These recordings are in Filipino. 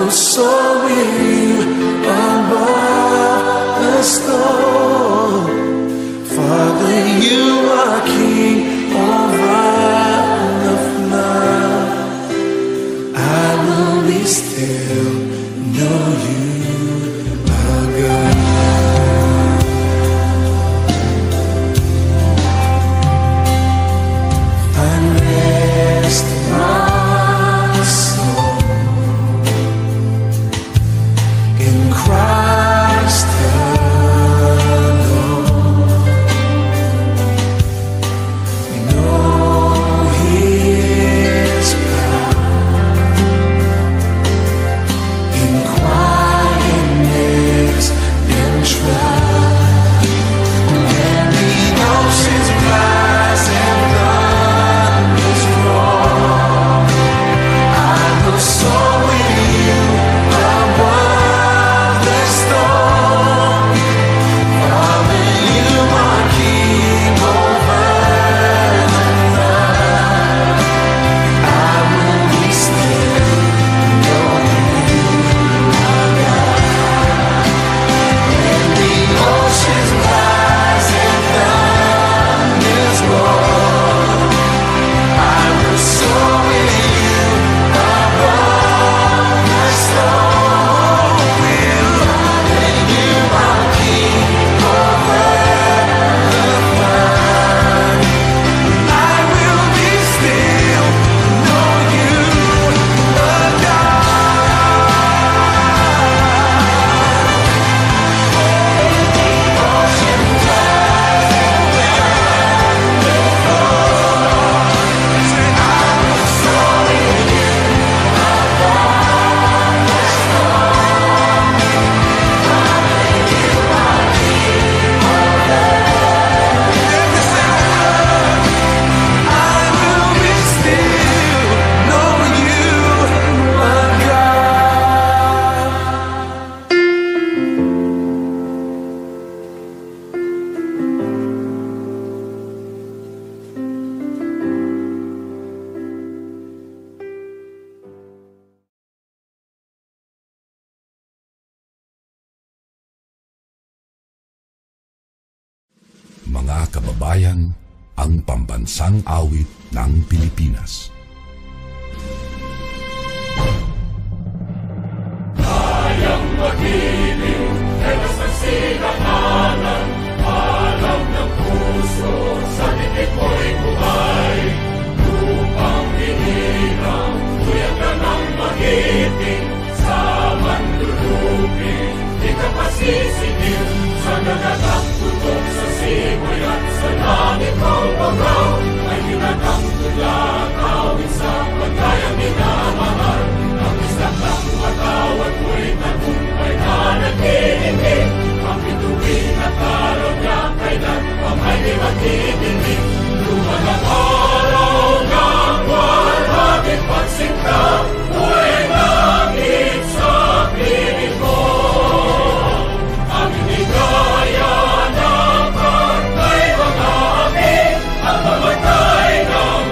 will soar with you above the storm. Father, you are king over the flood. I will be still, know you are God. Find rest in my soul in Christ alone. We know His power in quietness and trust. When the oceans rise and thunders roar, I will soar with you above the storm. Father, you are king over the flood. I will be still, knowing you are God. When the oceans rise and thunders roar, I will soar with you above the storm. Father, you are king over the flood. I will be still, know you are God. Oceans rise and thunders roar. Say, I will soar with you above the storm. Father, you are king over every sound. I will be still, know you are God. Mga kababayan, ang pambansang awit ng Pilipinas. Kayang mag-ibig, ewas ng sinakanan, alam ng puso, sa titik mo'y buhay. Lupang hinirang, tuyag ka ng mag-ibig, sa manlulupin, di ka pasisigil, sa nagatang tutok sa simoy at sa langit ng bagaw, ay hinatang tulad, awit sa pagkayang minamahal. Ang isang ng matawad mo'y tagumpay na nag-iibig, ang bituin at araw niya kailan pang ay di magdidinig. Luman ang araw ng walhagit pagsinta, mo'y langit sa piling mo. Ang inigaya ng pagkay mga amin, at mamatay ng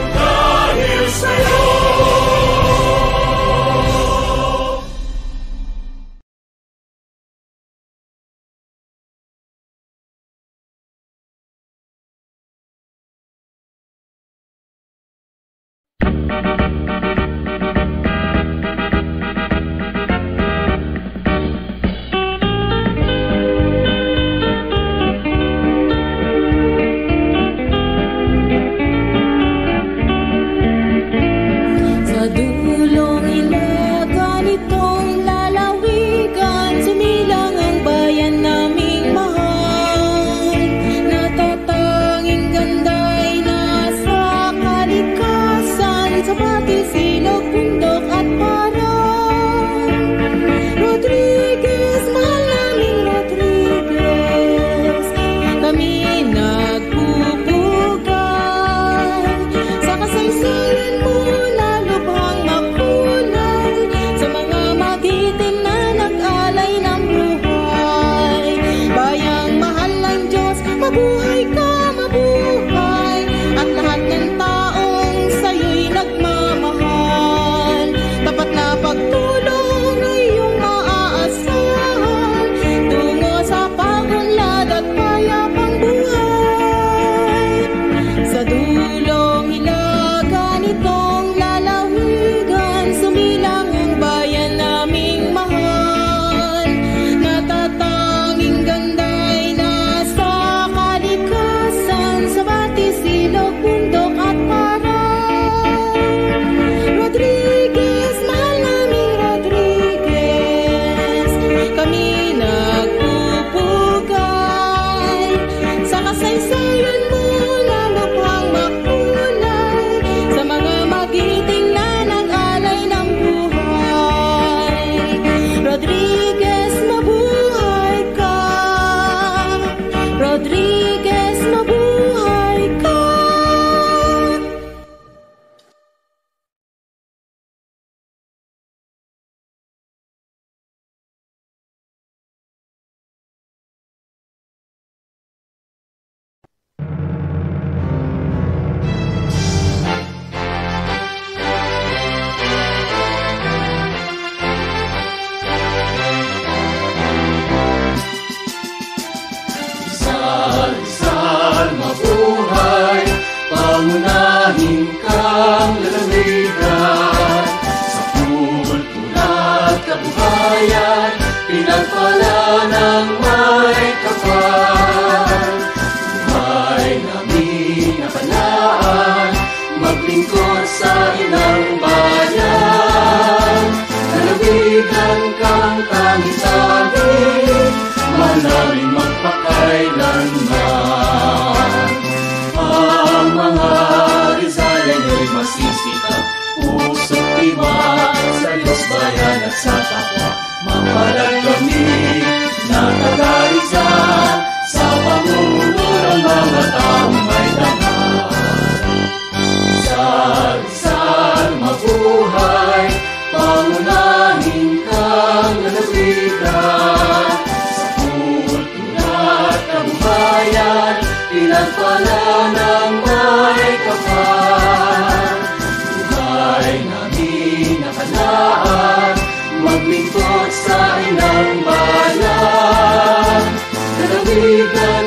pangunahin kang lalawigan. Sa kultura at kabuhayan, pinagpala ng may kapal. Buhay namin nakalaan, maglingkod sa inang bayan. Lalawigan kang tanging-tanging, manaming magpakailanman. Ang mga Rizaleño'y masisikap, puso't tiwag sa Diyos, bayan at sa kapwa. Mapalag kami na taga-Rizal, sa pamumuno ng mga taong may dangal. Rizal, Rizal, mabuhay, pangunahin kang lalawigan. Sa kultura at kabuhayan, pinagpala ng may kapal. Buhay namin nakalaan, maglingkod sa inang bayan. Lalawigan